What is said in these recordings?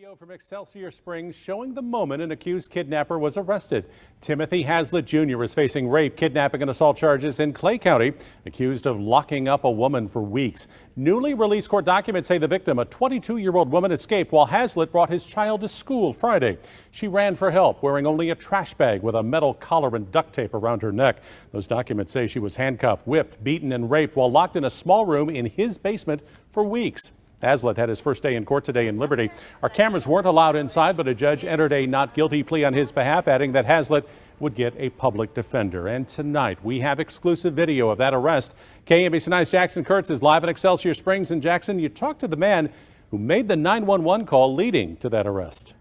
Video from Excelsior Springs showing the moment an accused kidnapper was arrested. Timothy Hazlitt Jr. is facing rape, kidnapping, and assault charges in Clay County, accused of locking up a woman for weeks. Newly released court documents say the victim, a 22-year-old woman, escaped while Hazlitt brought his child to school Friday. She ran for help, wearing only a trash bag with a metal collar and duct tape around her neck. Those documents say she was handcuffed, whipped, beaten, and raped while locked in a small room in his basement for weeks. Hazlitt had his first day in court today in Liberty. Our cameras weren't allowed inside, but a judge entered a not guilty plea on his behalf, adding that Hazlitt would get a public defender. And tonight, we have exclusive video of that arrest. KMBC 9's Jackson Kurtz is live in Excelsior Springs. And Jackson, you talked to the man who made the 911 call leading to that arrest.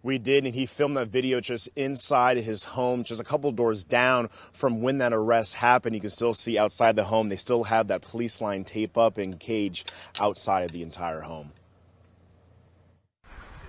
We did, and he filmed that video just inside his home, just a couple doors down from when that arrest happened. You can still see outside the home, they still have that police line tape up and cage outside of the entire home.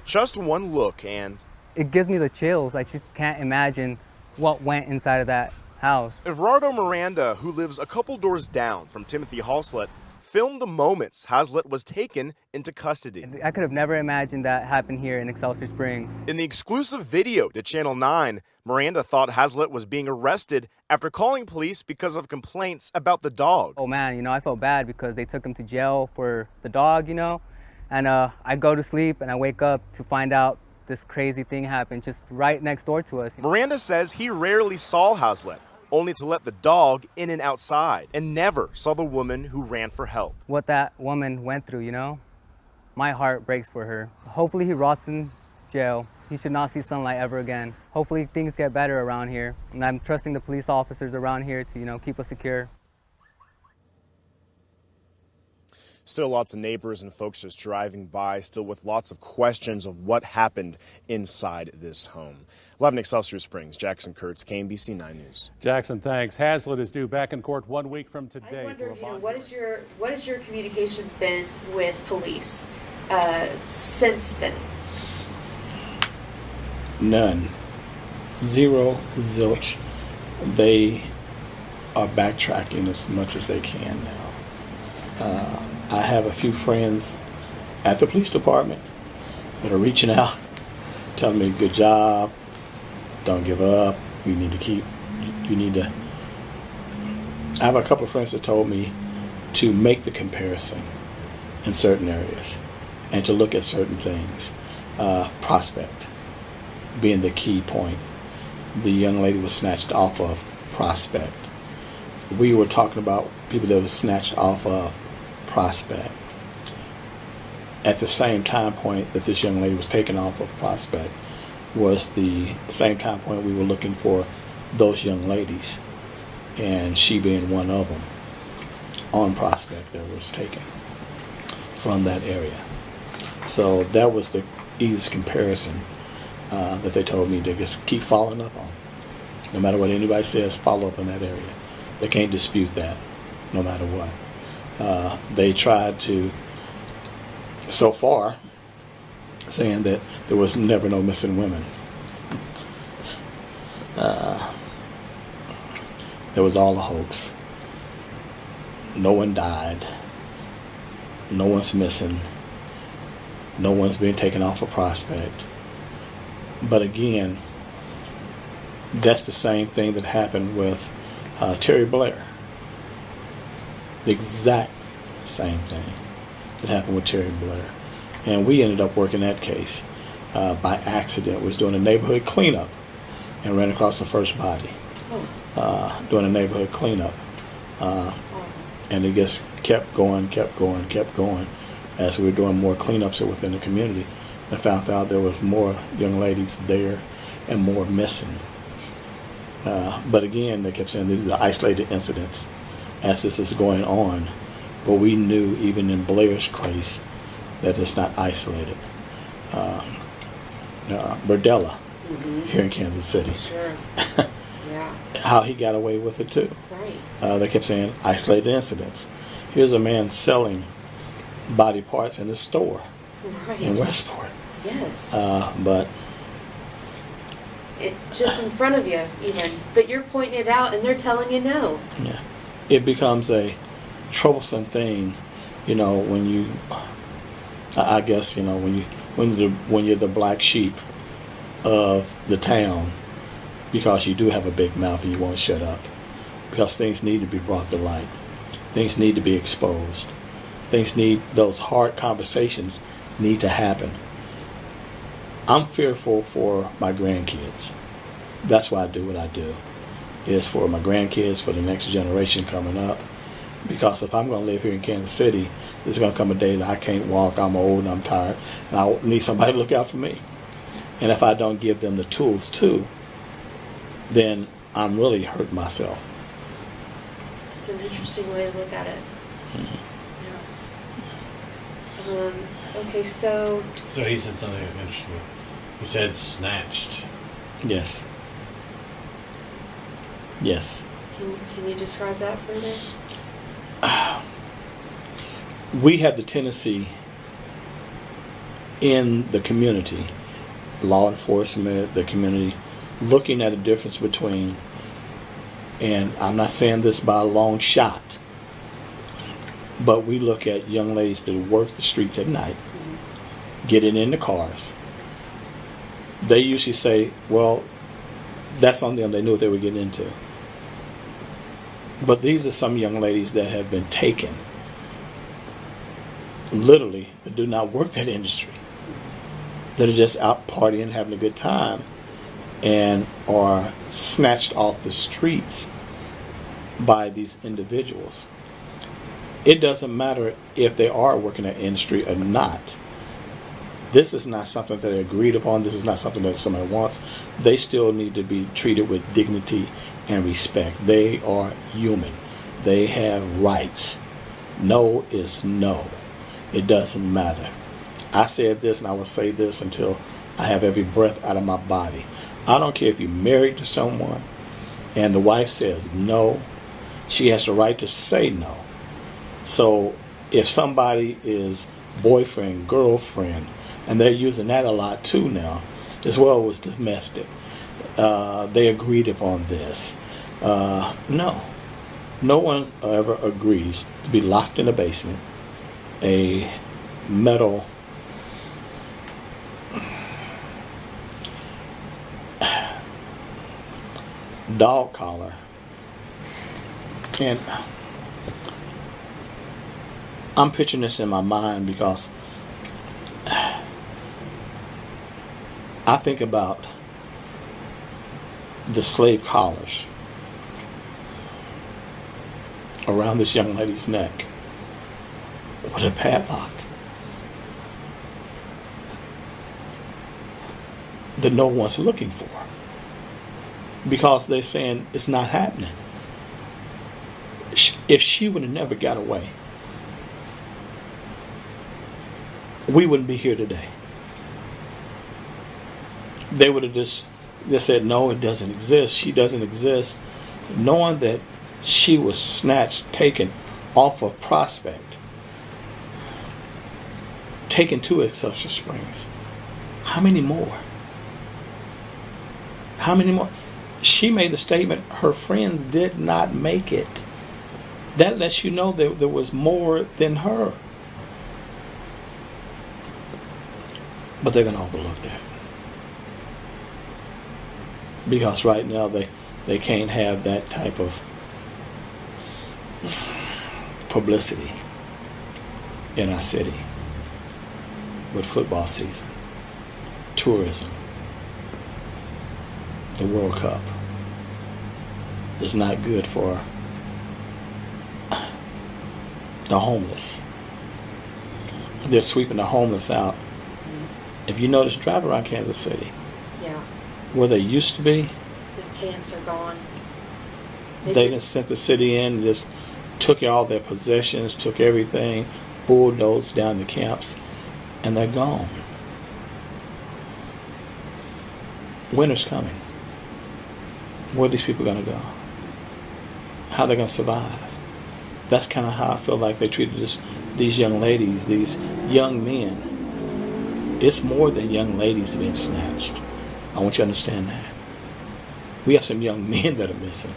Just one look, and it gives me the chills. I just can't imagine what went inside of that house. Everardo Miranda, who lives a couple doors down from Timothy Hazlitt, filmed the moments Hazlitt was taken into custody. I could have never imagined that happened here in Excelsior Springs. In the exclusive video to Channel 9, Miranda thought Hazlitt was being arrested after calling police because of complaints about the dog. Oh man, I felt bad because they took him to jail for the dog, and I go to sleep and I wake up to find out this crazy thing happened just right next door to us. Miranda says he rarely saw Hazlitt, only to let the dog in and outside, and never saw the woman who ran for help. What that woman went through, my heart breaks for her. Hopefully he rots in jail. He should not see sunlight ever again. Hopefully things get better around here, and I'm trusting the police officers around here to, keep us secure. Still lots of neighbors and folks just driving by, still with lots of questions of what happened inside this home. Live in Excelsior Springs, Jackson Kurtz, KMBC 9 News. Jackson, thanks. Hazlitt is due back in court 1 week from today. I wonder, what is your communication been with police since then? None. Zero, zilch. They are backtracking as much as they can now. I have a few friends at the police department that are reaching out, telling me, good job, don't give up, I have a couple of friends that told me to make the comparison in certain areas and to look at certain things. Prospect being the key point. The young lady was snatched off of Prospect. We were talking about people that were snatched off of Prospect. At the same time point that this young lady was taken off of Prospect was the same time point we were looking for those young ladies, and she being one of them on Prospect that was taken from that area. So that was the easiest comparison that they told me to just keep following up on. No matter what anybody says, follow up in that area. They can't dispute that, no matter what. They tried to, so far, saying that there was never no missing women. There was all a hoax. No one died. No one's missing. No one's being taken off a Prospect. But again, that's the same thing that happened with Terry Blair. The exact same thing that happened with Terry Blair. And we ended up working that case by accident. We was doing a neighborhood cleanup and ran across the first body doing a neighborhood cleanup. And it just kept going as we were doing more cleanups within the community, and found out there was more young ladies there and more missing. But again, they kept saying these are isolated incidents as this is going on. But we knew even in Blair's case that it's not isolated. Berdella here in Kansas City. Sure. Yeah. How he got away with it too. Right. They kept saying isolated incidents. Here's a man selling body parts in a store in Westport. Yes. But it just in front of you, even. But you're pointing it out, and they're telling you no. Yeah, it becomes a troublesome thing, when you I guess when you're the black sheep of the town, because you do have a big mouth and you won't shut up, because things need to be brought to light, things need to be exposed, those hard conversations need to happen. I'm fearful for my grandkids. That's why I do what I do. Is for my grandkids, for the next generation coming up. Because if I'm going to live here in Kansas City, there's going to come a day that I can't walk, I'm old and I'm tired, and I need somebody to look out for me. And if I don't give them the tools too, then I'm really hurting myself. It's an interesting way to look at it. Yeah. Okay, so So he said something that interested me. He said snatched. Yes. Yes. can you describe that further? We have the tendency in the community, law enforcement, the community, looking at a difference between, and I'm not saying this by a long shot, but we look at young ladies that work the streets at night, getting in the cars. They usually say, well, that's on them. They knew what they were getting into. But these are some young ladies that have been taken, literally, that do not work that industry, that are just out partying, having a good time, and are snatched off the streets by these individuals. It doesn't matter if they are working that industry or not. This is not something that they agreed upon. This is not something that somebody wants. They still need to be treated with dignity and respect. They are human. They have rights. No is no. It doesn't matter. I said this and I will say this until I have every breath out of my body. I don't care if you're married to someone and the wife says no, she has the right to say no. So if somebody is boyfriend, girlfriend, and they're using that a lot too now, as well as domestic, they agreed upon this. No one ever agrees to be locked in a basement, a metal dog collar, and I'm picturing this in my mind because I think about the slave collars around this young lady's neck with a padlock that no one's looking for because they're saying it's not happening. If she would have never got away, we wouldn't be here today. They would have just said, no, it doesn't exist. She doesn't exist. Knowing that she was snatched, taken off of Prospect, taken to Excelsior Springs. How many more? How many more? She made the statement her friends did not make it. That lets you know that there was more than her. But they're going to overlook that. Because right now they can't have that type of publicity in our city with football season, tourism, the World Cup. It's not good for the homeless. They're sweeping the homeless out. If you notice, drive around Kansas City. Yeah. Where they used to be, The camps are gone. they just sent the city in, just took all their possessions, took everything, bulldozed down the camps, and they're gone. Winter's coming. Where are these people going to go? How are they going to survive? That's kind of how I feel like they treated these young ladies, these young men. It's more than young ladies being snatched. I want you to understand that. We have some young men that are missing.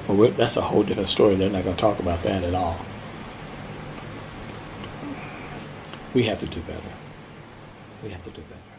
But that's a whole different story. They're not going to talk about that at all. We have to do better. We have to do better.